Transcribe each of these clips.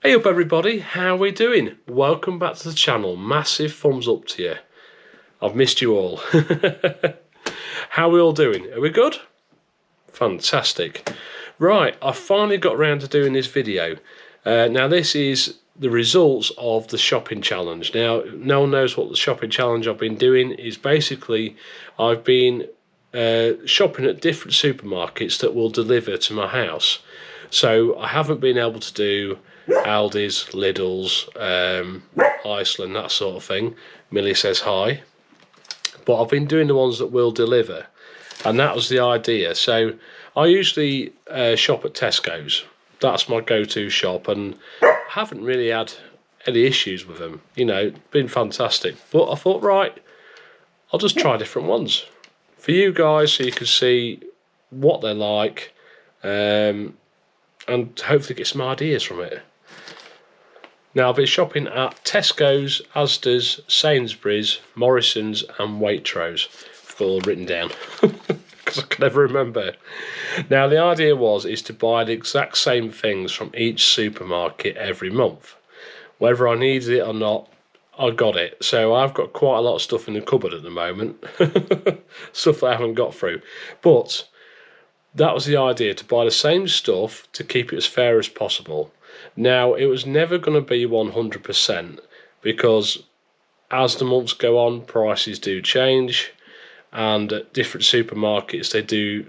Hey up everybody, how are we doing? Welcome back to the channel. Massive thumbs up to you. I've missed you all. How are we all doing? Are we good? Fantastic. Right, I finally got around to doing this video. Now this is the results of the shopping challenge. Now no one knows what the shopping challenge I've been doing is. Basically I've been shopping at different supermarkets that will deliver to my house. So I haven't been able to do Aldi's, Lidl's, Iceland, that sort of thing. Millie says hi. But I've been doing the ones that will deliver, and that was the idea. So I usually shop at Tesco's. That's my go-to shop, and I haven't really had any issues with them. You know, been fantastic. But I thought, right, I'll just try different ones for you guys so you can see what they're like, and hopefully get some ideas from it. Now I've been shopping at Tesco's, Asda's, Sainsbury's, Morrison's and Waitrose. I've got it all written down because I can never remember. Now the idea is to buy the exact same things from each supermarket every month. Whether I needed it or not, I got it. So I've got quite a lot of stuff in the cupboard at the moment. Stuff that I haven't got through. But that was the idea, to buy the same stuff to keep it as fair as possible. Now, it was never going to be 100% because as the months go on, prices do change, and at different supermarkets they do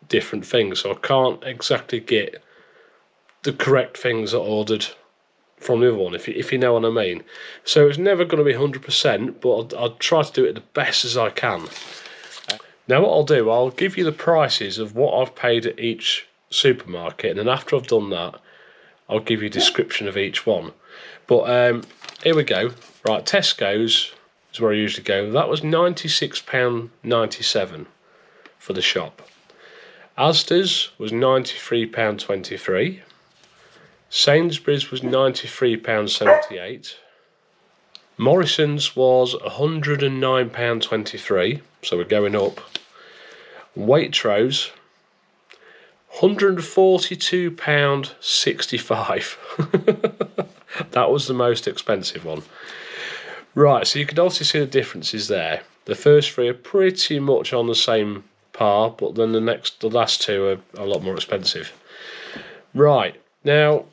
different things. So I can't exactly get the correct things I ordered from the other one, if you know what I mean. So it's never going to be 100%, but I'll try to do it the best as I can. Now what I'll do, I'll give you the prices of what I've paid at each supermarket, and then after I've done that, I'll give you a description of each one. But here we go. Right, Tesco's is where I usually go. That was £96.97 for the shop. Asda's was £93.23. Sainsbury's was £93.78. Morrison's was £109.23, so we're going up. Waitrose, £142.65. That was the most expensive one. Right, so you can also see the differences there. The first three are pretty much on the same par, but then the last two are a lot more expensive. Right, now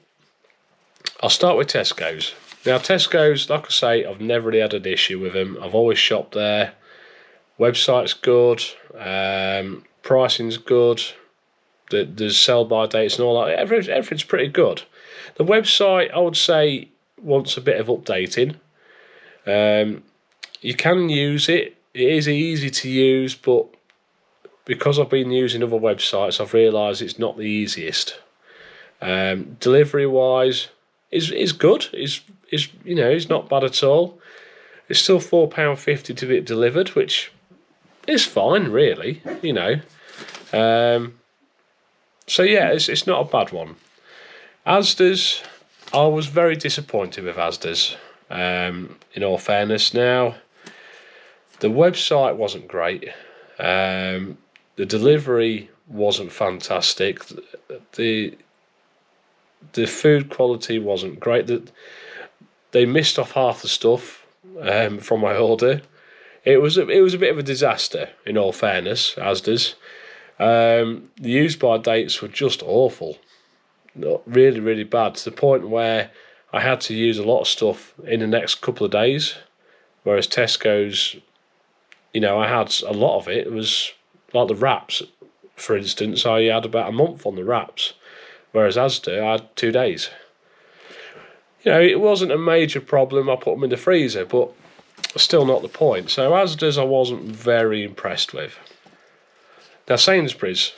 I'll start with Tesco's. Now Tesco's, like I say, I've never really had an issue with them. I've always shopped there. Website's good, pricing's good, there's sell-by dates and all that. Everything's pretty good. The website, I would say, wants a bit of updating. You can use it. It is easy to use, but because I've been using other websites, I've realised it's not the easiest. Delivery-wise, is good. Is you know, it's not bad at all. It's still £4.50 to get delivered, which is fine, really. You know. So yeah, it's not a bad one. Asda's, I was very disappointed with Asda's. In all fairness, now the website wasn't great. The delivery wasn't fantastic. The food quality wasn't great. They missed off half the stuff from my order. It was a bit of a disaster, in all fairness, Asda's. The use-by dates were just awful. Really, really bad, to the point where I had to use a lot of stuff in the next couple of days. Whereas Tesco's, you know, I had a lot of it. It was like the wraps, for instance. I had about a month on the wraps. Whereas Asda, I had 2 days. You know, it wasn't a major problem. I put them in the freezer, but still not the point. So Asda's I wasn't very impressed with. Now Sainsbury's,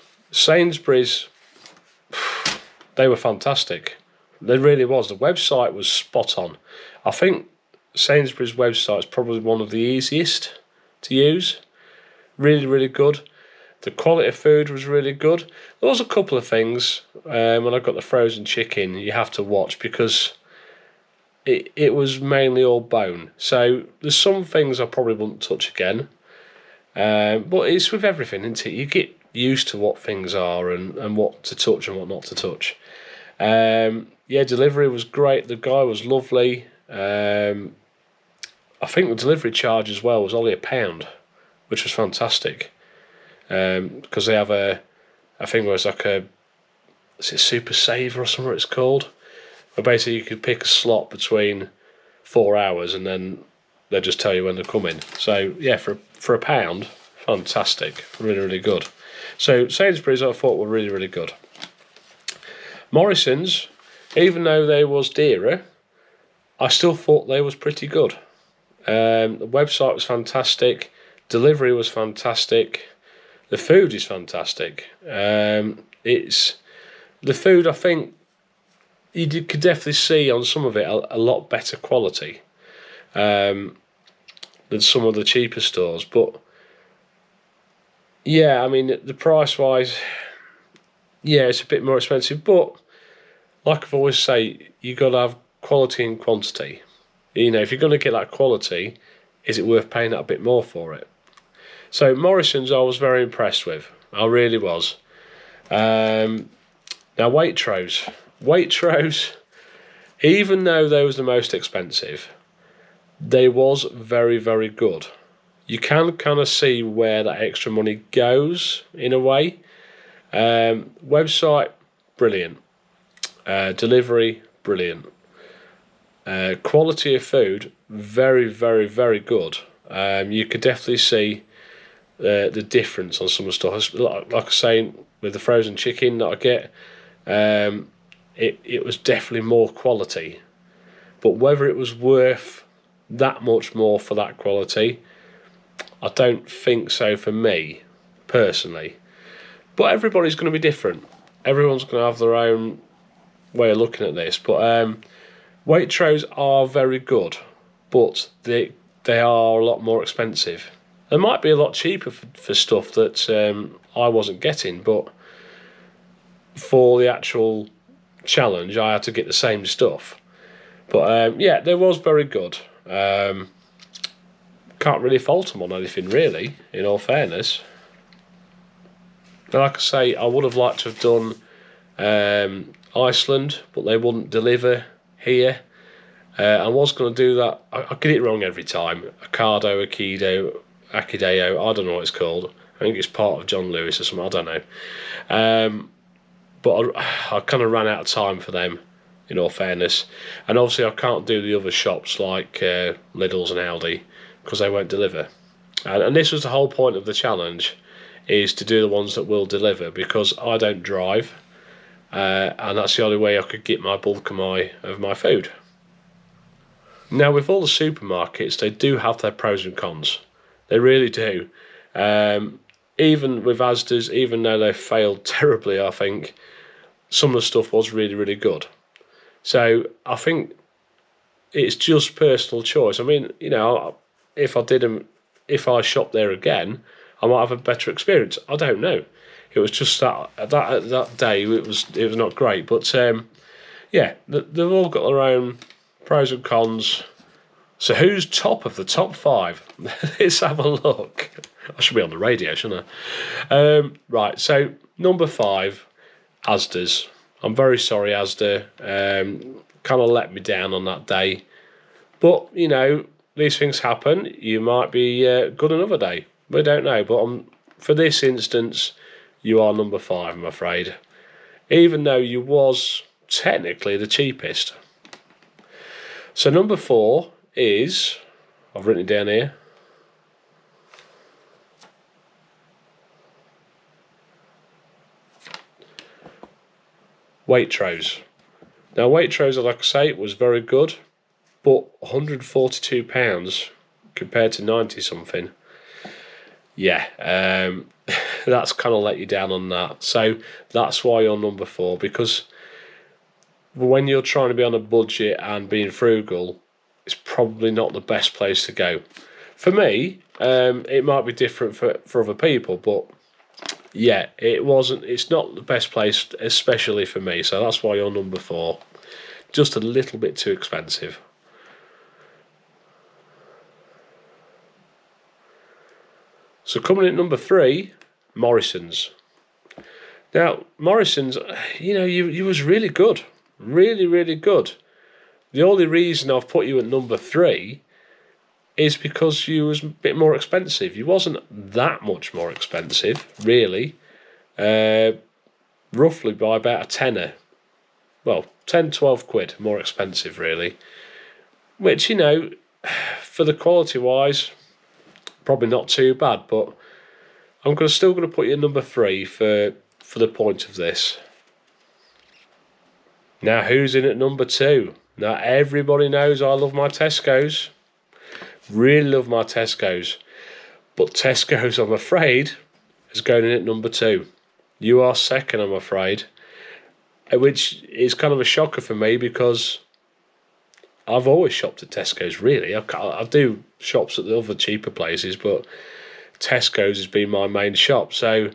they were fantastic. They really was. The website was spot on. I think Sainsbury's website is probably one of the easiest to use. Really, really good. The quality of food was really good. There was a couple of things when I got the frozen chicken you have to watch, because it was mainly all bone. So there's some things I probably wouldn't touch again. But it's with everything, isn't it? You get used to what things are and what to touch and what not to touch. yeah, delivery was great. The guy was lovely. I think the delivery charge as well was only £1, which was fantastic. Because they have I think it was like is it Super Saver or something it's called? But basically you could pick a slot between 4 hours and then they'll just tell you when they're coming. So yeah, for £1, fantastic, really, really good. So Sainsbury's I thought were really, really good. Morrison's, even though they was dearer, I still thought they was pretty good. The website was fantastic, delivery was fantastic, the food is fantastic. It's the food, I think you could definitely see on some of it a lot better quality than some of the cheaper stores. But yeah, I mean, the price wise, yeah, it's a bit more expensive. But like I've always say, you got to have quality and quantity. You know, if you're going to get that quality, is it worth paying that a bit more for it? So Morrison's I was very impressed with. I really was. Now Waitrose, even though they was the most expensive, they was very, very good. You can kind of see where that extra money goes in a way. Website, brilliant. Delivery, brilliant. Quality of food, very, very, very good. You could definitely see the difference on some of the stuff. Like I was saying, with the frozen chicken that I get, it was definitely more quality. But whether it was worth that much more for that quality, I don't think so for me, personally. But everybody's going to be different. Everyone's going to have their own way of looking at this. But Waitrose are very good, but they are a lot more expensive. They might be a lot cheaper for stuff that I wasn't getting, but for the actual challenge, I had to get the same stuff. But yeah, they was very good. Can't really fault them on anything, really, in all fairness. Now, like I say, I would have liked to have done Iceland, but they wouldn't deliver here. I was going to do that. I get it wrong every time. Akideo, I don't know what it's called. I think it's part of John Lewis or something, I don't know. But I kind of ran out of time for them, in all fairness. And obviously I can't do the other shops like Lidl's and Aldi, because they won't deliver. And this was the whole point of the challenge, is to do the ones that will deliver, because I don't drive. And that's the only way I could get my bulk of my food. Now, with all the supermarkets, they do have their pros and cons. They really do. Even with Asda's, even though they failed terribly, I think some of the stuff was really, really good. So I think it's just personal choice. I mean, you know, if I shopped there again, I might have a better experience. I don't know. It was just that day it was not great. But yeah, they've all got their own pros and cons. So who's top of the top 5? Let's have a look. I should be on the radio, shouldn't I? Right, so number 5, Asda's. I'm very sorry, Asda. Kind of let me down on that day. But, you know, these things happen. You might be good another day. We don't know. But for this instance, you are number 5, I'm afraid. Even though you was technically the cheapest. So number 4 is, I've written it down here, Waitrose. Now Waitrose, like I say, was very good, but £142 compared to 90 something. Yeah, that's kind of let you down on that. So that's why you're number 4, because when you're trying to be on a budget and being frugal, it's probably not the best place to go. For me, it might be different for other people, but yeah, it's not the best place, especially for me. So that's why you're number 4. Just a little bit too expensive. So coming in at number 3, Morrison's. Now, Morrison's, you know, you was really good. Really, really good. The only reason I've put you at number 3 is because you was a bit more expensive. You wasn't that much more expensive, really. Roughly by about a tenner. Well, 10, 12 quid more expensive, really. Which, you know, for the quality wise, probably not too bad, but I'm still going to put you at number 3 for the point of this. Now, who's in at number 2? Now, everybody knows I love my Tesco's. Really love my Tesco's. But Tesco's, I'm afraid, is going in at number 2. You are second, I'm afraid. Which is kind of a shocker for me because I've always shopped at Tesco's, really. I do shops at the other cheaper places, but Tesco's has been my main shop. So,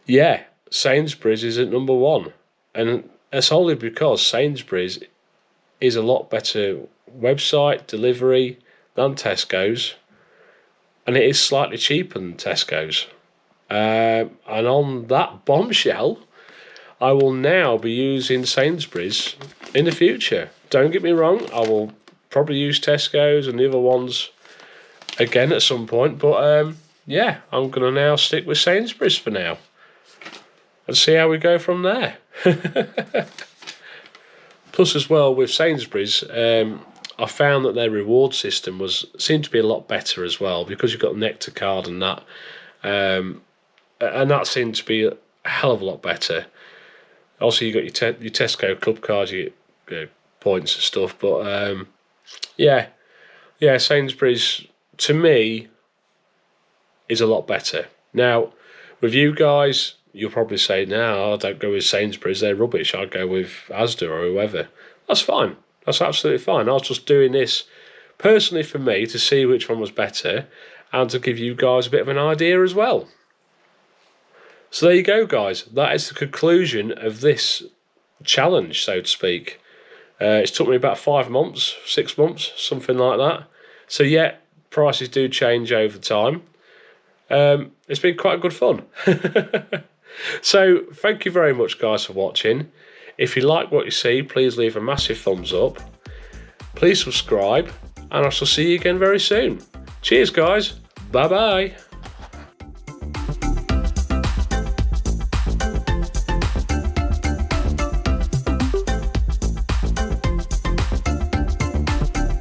yeah, Sainsbury's is at number 1. And that's only because Sainsbury's is a lot better website, delivery than Tesco's. And it is slightly cheaper than Tesco's. And on that bombshell, I will now be using Sainsbury's in the future. Don't get me wrong, I will probably use Tesco's and the other ones again at some point. But yeah, I'm going to now stick with Sainsbury's for now. And see how we go from there. Plus as well, with Sainsbury's, I found that their reward system seemed to be a lot better as well, because you've got Nectar card and that. And that seemed to be a hell of a lot better. Also, you got your Tesco club cards, you get points and stuff. But yeah, Sainsbury's to me is a lot better. Now, with you guys, you'll probably say, "No, I don't go with Sainsbury's; they're rubbish. I go with Asda or whoever." That's fine. That's absolutely fine. I was just doing this personally for me to see which one was better, and to give you guys a bit of an idea as well. So there you go, guys. That is the conclusion of this challenge, so to speak. It's took me about 5 months, 6 months, something like that. So yeah, prices do change over time. It's been quite good fun. So thank you very much, guys, for watching. If you like what you see, please leave a massive thumbs up. Please subscribe, and I shall see you again very soon. Cheers, guys. Bye-bye.